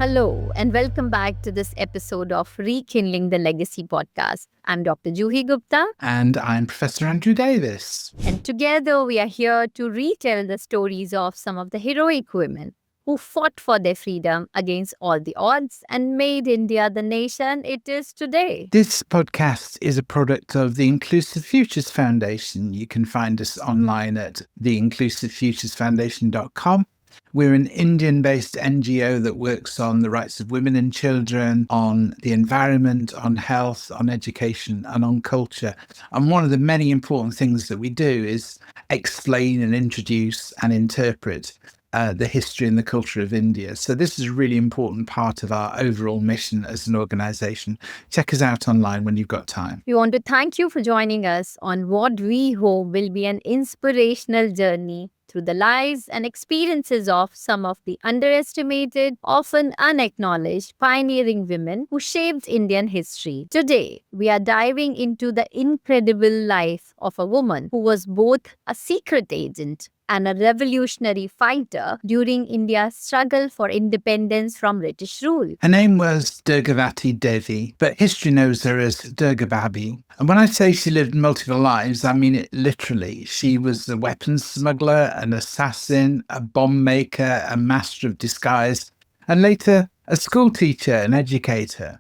Hello, and welcome back to this episode of Rekindling the Legacy podcast. I'm Dr. Juhi Gupta. And I'm Professor Andrew Davies. And together we are here to retell the stories of some of the heroic women who fought for their freedom against all the odds and made India the nation it is today. This podcast is a product of the Inclusive Futures Foundation. You can find us online at theinclusivefuturesfoundation.com. We're an Indian-based NGO that works on the rights of women and children, on the environment, on health, on education, and on culture. And one of the many important things that we do is explain and introduce and interpret the history and the culture of India. So this is a really important part of our overall mission as an organisation. Check us out online when you've got time. We want to thank you for joining us on what we hope will be an inspirational journey through the lives and experiences of some of the underestimated, often unacknowledged, pioneering women who shaped Indian history. Today, we are diving into the incredible life of a woman who was both a secret agent and a revolutionary fighter during India's struggle for independence from British rule. Her name was Durga Devi, but history knows her as Durga Bhabhi. And when I say she lived multiple lives, I mean it literally. She was a weapons smuggler, an assassin, a bomb maker, a master of disguise, and later a schoolteacher and educator.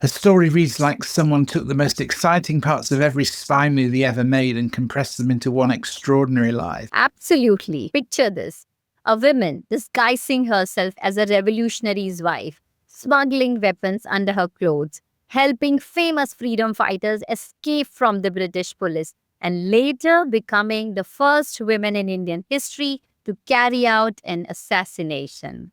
Her story reads like someone took the most exciting parts of every spy movie ever made and compressed them into one extraordinary life. Absolutely. Picture this. A woman disguising herself as a revolutionary's wife, smuggling weapons under her clothes, helping famous freedom fighters escape from the British police, and later becoming the first woman in Indian history to carry out an assassination.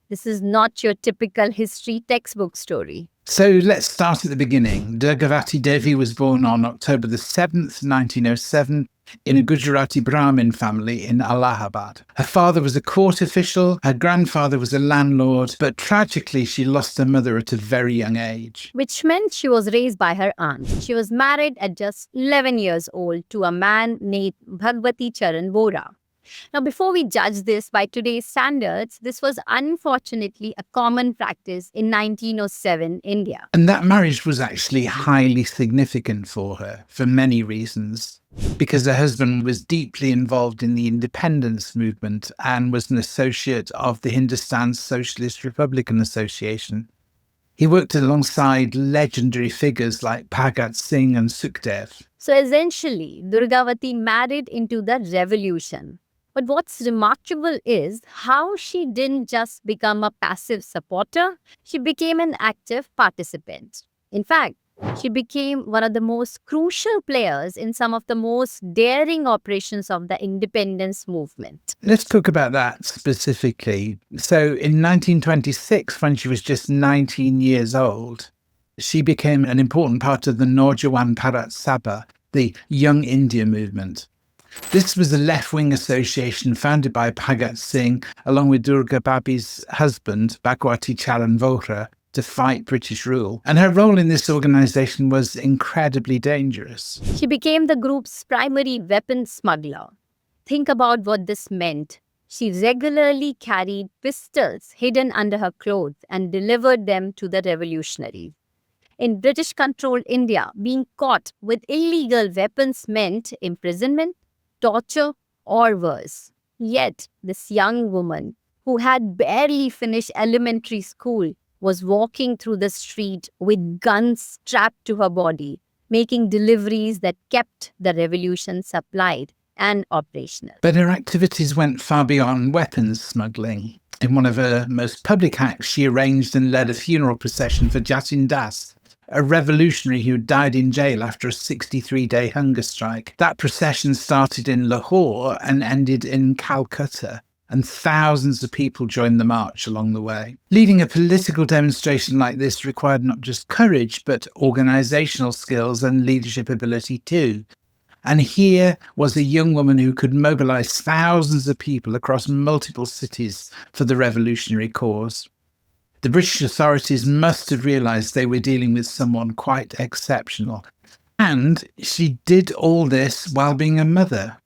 This is not your typical history textbook story. So let's start at the beginning. Durga Devi was born on October the 7th, 1907, in a Gujarati Brahmin family in Allahabad. Her father was a court official, her grandfather was a landlord, but tragically she lost her mother at a very young age. Which meant she was raised by her aunt. She was married at just 11 years old to a man named Bhagwati Charan Vora. Now, before we judge this by today's standards, this was unfortunately a common practice in 1907 India. And that marriage was actually highly significant for her for many reasons. Because her husband was deeply involved in the independence movement and was an associate of the Hindustan Socialist Republican Association. He worked alongside legendary figures like Bhagat Singh and Sukhdev. So essentially, Durgavati married into the revolution. But what's remarkable is how she didn't just become a passive supporter, she became an active participant. In fact, she became one of the most crucial players in some of the most daring operations of the independence movement. Let's talk about that specifically. So in 1926, when she was just 19 years old, she became an important part of the Naujawan Bharat Sabha, the Young India movement. This was a left-wing association founded by Bhagat Singh along with Durga Bhabhi's husband, Bhagwati Charan Vora, to fight British rule. And her role in this organisation was incredibly dangerous. She became the group's primary weapon smuggler. Think about what this meant. She regularly carried pistols hidden under her clothes and delivered them to the revolutionaries. In British-controlled India, being caught with illegal weapons meant imprisonment, torture, or worse. Yet, this young woman, who had barely finished elementary school, was walking through the street with guns strapped to her body, making deliveries that kept the revolution supplied and operational. But her activities went far beyond weapons smuggling. In one of her most public acts, she arranged and led a funeral procession for Jatin Das, a revolutionary who died in jail after a 63-day hunger strike. That procession started in Lahore and ended in Calcutta, and thousands of people joined the march along the way. Leading a political demonstration like this required not just courage, but organisational skills and leadership ability too. And here was a young woman who could mobilise thousands of people across multiple cities for the revolutionary cause. The British authorities must have realised they were dealing with someone quite exceptional. And she did all this while being a mother.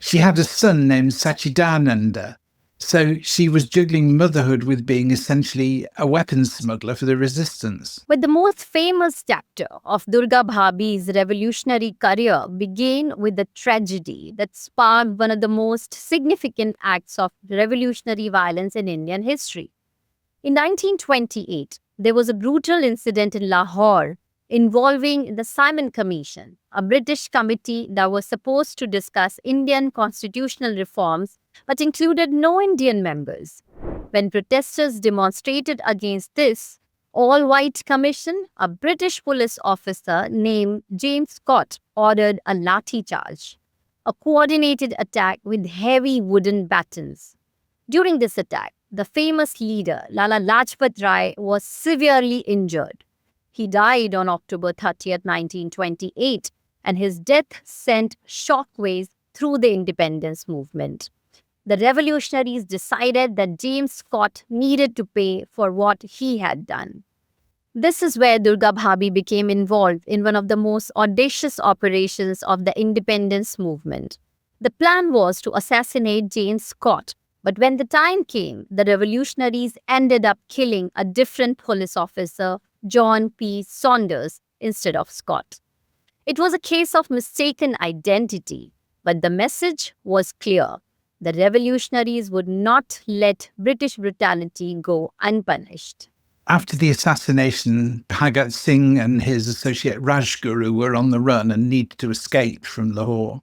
She had a son named Sachidananda, So she was juggling motherhood with being essentially a weapons smuggler for the resistance. But the most famous chapter of Durga Bhabhi's revolutionary career began with the tragedy that sparked one of the most significant acts of revolutionary violence in Indian history. In 1928, there was a brutal incident in Lahore involving the Simon Commission, a British committee that was supposed to discuss Indian constitutional reforms but included no Indian members. When protesters demonstrated against this all white commission, a British police officer named James Scott ordered a lathi charge, a coordinated attack with heavy wooden batons. During this attack, the famous leader, Lala Lajpat Rai, was severely injured. He died on October 30th, 1928, and his death sent shockwaves through the independence movement. The revolutionaries decided that James Scott needed to pay for what he had done. This is where Durga Bhabhi became involved in one of the most audacious operations of the independence movement. The plan was to assassinate James Scott, but when the time came, the revolutionaries ended up killing a different police officer, John P. Saunders, instead of Scott. It was a case of mistaken identity, but the message was clear. The revolutionaries would not let British brutality go unpunished. After the assassination, Bhagat Singh and his associate Rajguru were on the run and needed to escape from Lahore.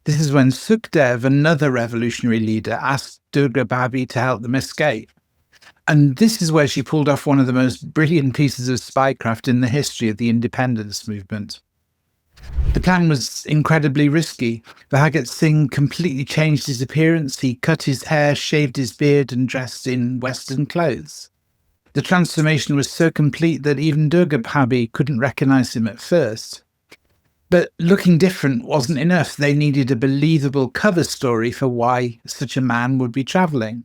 This is when Sukhdev, another revolutionary leader, asked Durga Bhabhi to help them escape. And this is where she pulled off one of the most brilliant pieces of spycraft in the history of the independence movement. The plan was incredibly risky. Bhagat Singh completely changed his appearance. He cut his hair, shaved his beard, and dressed in Western clothes. The transformation was so complete that even Durga Bhabhi couldn't recognize him at first. But looking different wasn't enough. They needed a believable cover story for why such a man would be travelling.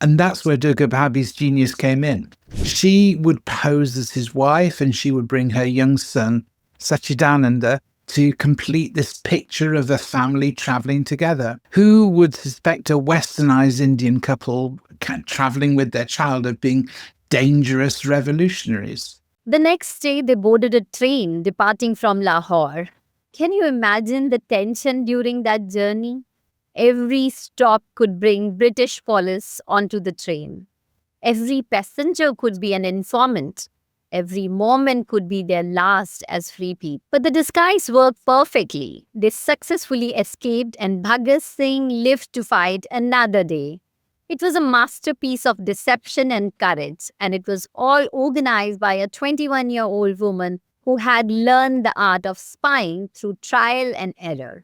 And that's where Durga Bhabhi's genius came in. She would pose as his wife, and she would bring her young son, Sachidananda, to complete this picture of a family travelling together. Who would suspect a westernized Indian couple travelling with their child of being dangerous revolutionaries? The next day, they boarded a train departing from Lahore. Can you imagine the tension during that journey? Every stop could bring British police onto the train. Every passenger could be an informant. Every moment could be their last as free people. But the disguise worked perfectly. They successfully escaped, and Bhagat Singh lived to fight another day. It was a masterpiece of deception and courage, and it was all organized by a 21-year-old woman who had learned the art of spying through trial and error.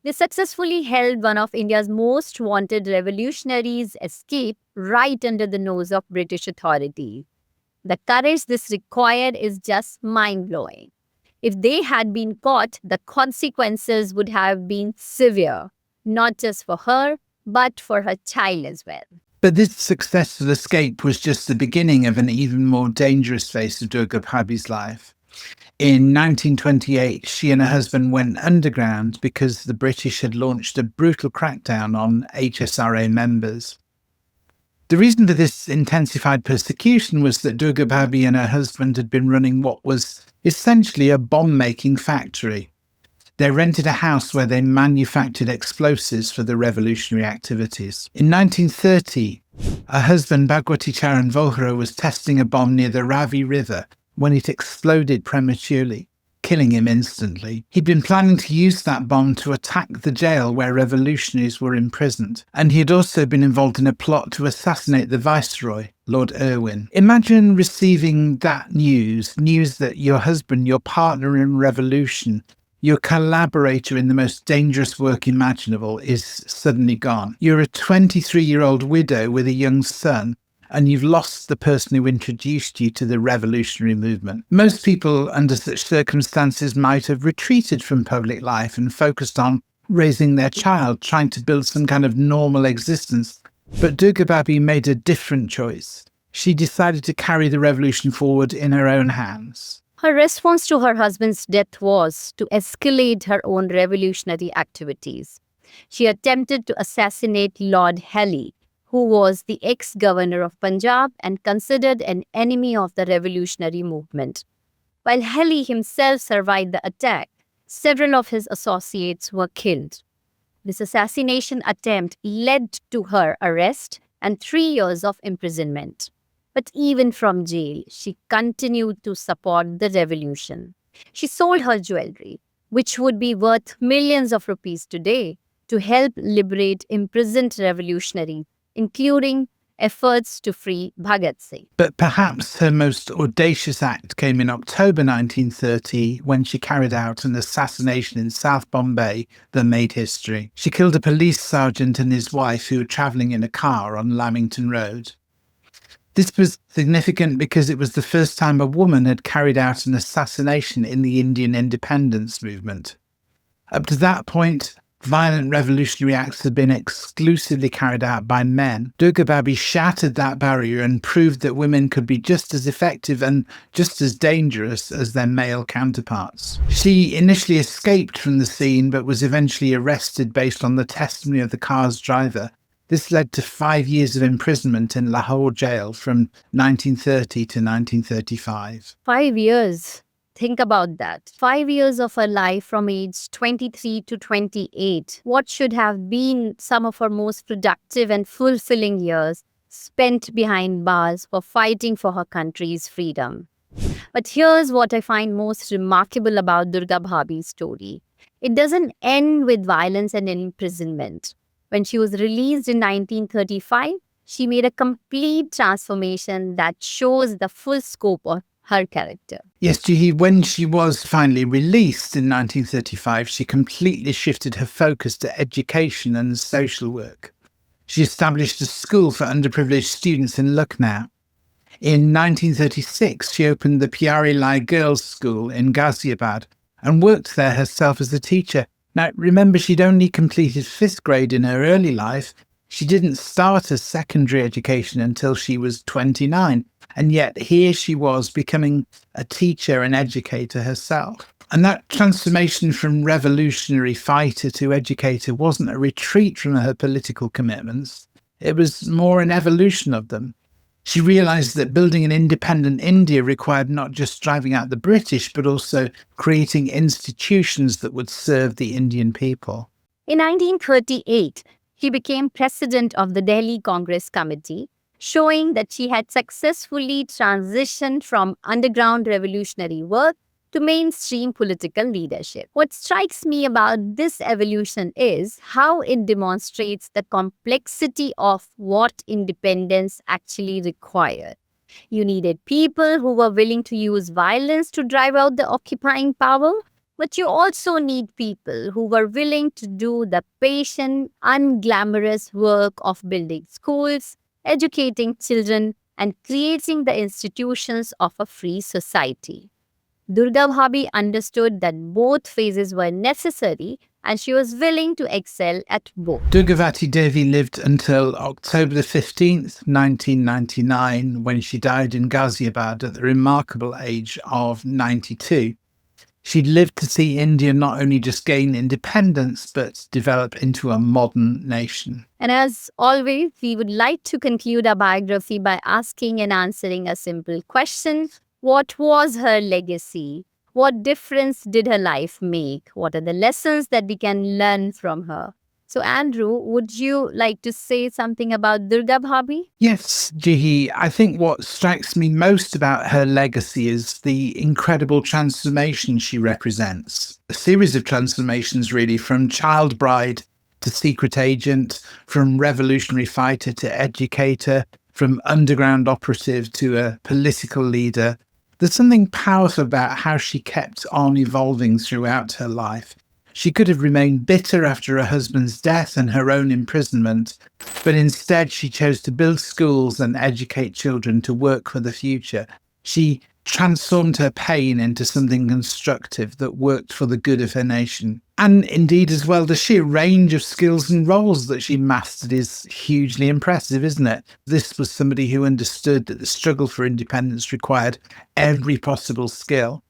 They successfully helped one of India's most wanted revolutionaries escape right under the nose of British authorities. The courage this required is just mind-blowing. If they had been caught, the consequences would have been severe, not just for her, but for her child as well. But this successful escape was just the beginning of an even more dangerous phase of Durga Bhabhi's life. In 1928, she and her husband went underground because the British had launched a brutal crackdown on HSRA members. The reason for this intensified persecution was that Durga Bhabhi and her husband had been running what was essentially a bomb-making factory. They rented a house where they manufactured explosives for the revolutionary activities. In 1930, her husband Bhagwati Charan Vohra was testing a bomb near the Ravi River when it exploded prematurely, killing him instantly. He'd been planning to use that bomb to attack the jail where revolutionaries were imprisoned, and he had also been involved in a plot to assassinate the Viceroy, Lord Irwin. Imagine receiving that news that your husband, your partner in revolution, your collaborator in the most dangerous work imaginable is suddenly gone. You're a 23-year-old widow with a young son, and you've lost the person who introduced you to the revolutionary movement. Most people under such circumstances might have retreated from public life and focused on raising their child, trying to build some kind of normal existence. But Durga Bhabhi made a different choice. She decided to carry the revolution forward in her own hands. Her response to her husband's death was to escalate her own revolutionary activities. She attempted to assassinate Lord Halley, who was the ex-governor of Punjab and considered an enemy of the revolutionary movement. While Heli himself survived the attack, several of his associates were killed. This assassination attempt led to her arrest and 3 years of imprisonment. But even from jail, she continued to support the revolution. She sold her jewelry, which would be worth millions of rupees today, to help liberate imprisoned revolutionaries, including efforts to free Bhagat Singh. But perhaps her most audacious act came in October 1930 when she carried out an assassination in South Bombay that made history. She killed a police sergeant and his wife who were travelling in a car on Lamington Road. This was significant because it was the first time a woman had carried out an assassination in the Indian independence movement. Up to that point, violent revolutionary acts had been exclusively carried out by men. Durga Bhabhi shattered that barrier and proved that women could be just as effective and just as dangerous as their male counterparts. She initially escaped from the scene but was eventually arrested based on the testimony of the car's driver. This led to 5 years of imprisonment in Lahore jail from 1930 to 1935. 5 years. Think about that. 5 years of her life from age 23 to 28. What should have been some of her most productive and fulfilling years spent behind bars for fighting for her country's freedom. But here's what I find most remarkable about Durga Bhabhi's story. It doesn't end with violence and imprisonment. When she was released in 1935, she made a complete transformation that shows the full scope of her character. Yes, Juhi, when she was finally released in 1935, she completely shifted her focus to education and social work. She established a school for underprivileged students in Lucknow. In 1936, she opened the Pyari Lai Girls' School in Ghaziabad and worked there herself as a teacher. Now, remember, she'd only completed 5th grade in her early life. She didn't start her secondary education until she was 29, and yet here she was becoming a teacher and educator herself. And that transformation from revolutionary fighter to educator wasn't a retreat from her political commitments. It was more an evolution of them. She realised that building an independent India required not just driving out the British, but also creating institutions that would serve the Indian people. In 1938, she became president of the Delhi Congress Committee, showing that she had successfully transitioned from underground revolutionary work to mainstream political leadership. What strikes me about this evolution is how it demonstrates the complexity of what independence actually required. You needed people who were willing to use violence to drive out the occupying power, but you also need people who were willing to do the patient, unglamorous work of building schools, educating children, and creating the institutions of a free society. Durga Bhabhi understood that both phases were necessary and she was willing to excel at both. Durga Devi lived until October the 15th, 1999, when she died in Ghaziabad at the remarkable age of 92. She lived to see India not only just gain independence, but develop into a modern nation. And as always, we would like to conclude our biography by asking and answering a simple question. What was her legacy? What difference did her life make? What are the lessons that we can learn from her? So, Andrew, would you like to say something about Durga Bhabhi? Yes, Juhi. I think what strikes me most about her legacy is the incredible transformation she represents. A series of transformations, really, from child bride to secret agent, from revolutionary fighter to educator, from underground operative to a political leader. There's something powerful about how she kept on evolving throughout her life. She could have remained bitter after her husband's death and her own imprisonment, but instead she chose to build schools and educate children to work for the future. She transformed her pain into something constructive that worked for the good of her nation. And indeed, as well, the sheer range of skills and roles that she mastered is hugely impressive, isn't it? This was somebody who understood that the struggle for independence required every possible skill.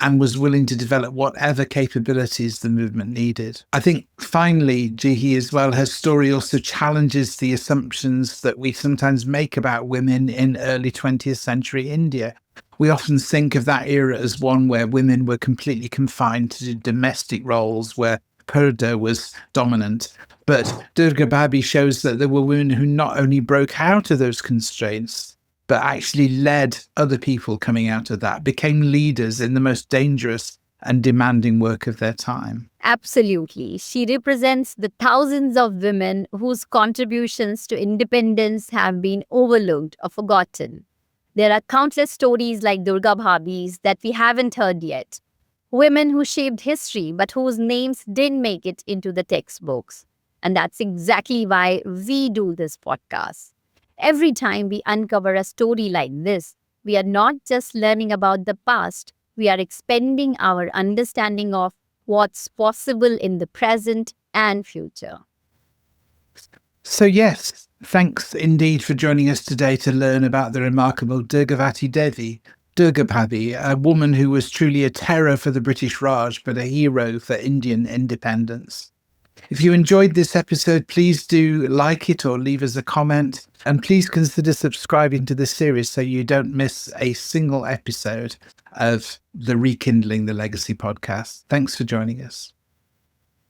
and was willing to develop whatever capabilities the movement needed. I think finally, Juhi as well, her story also challenges the assumptions that we sometimes make about women in early 20th century India. We often think of that era as one where women were completely confined to domestic roles, where Purda was dominant. But Durga Bhabhi shows that there were women who not only broke out of those constraints, but actually led other people coming out of that, became leaders in the most dangerous and demanding work of their time. Absolutely. She represents the thousands of women whose contributions to independence have been overlooked or forgotten. There are countless stories like Durga Bhabhi's that we haven't heard yet. Women who shaped history but whose names didn't make it into the textbooks. And that's exactly why we do this podcast. Every time we uncover a story like this, we are not just learning about the past, we are expanding our understanding of what's possible in the present and future. So yes, thanks indeed for joining us today to learn about the remarkable Durgavati Devi, Durga Bhabhi, a woman who was truly a terror for the British Raj, but a hero for Indian independence. If you enjoyed this episode, please do like it or leave us a comment. And please consider subscribing to this series so you don't miss a single episode of the Rekindling the Legacy podcast. Thanks for joining us.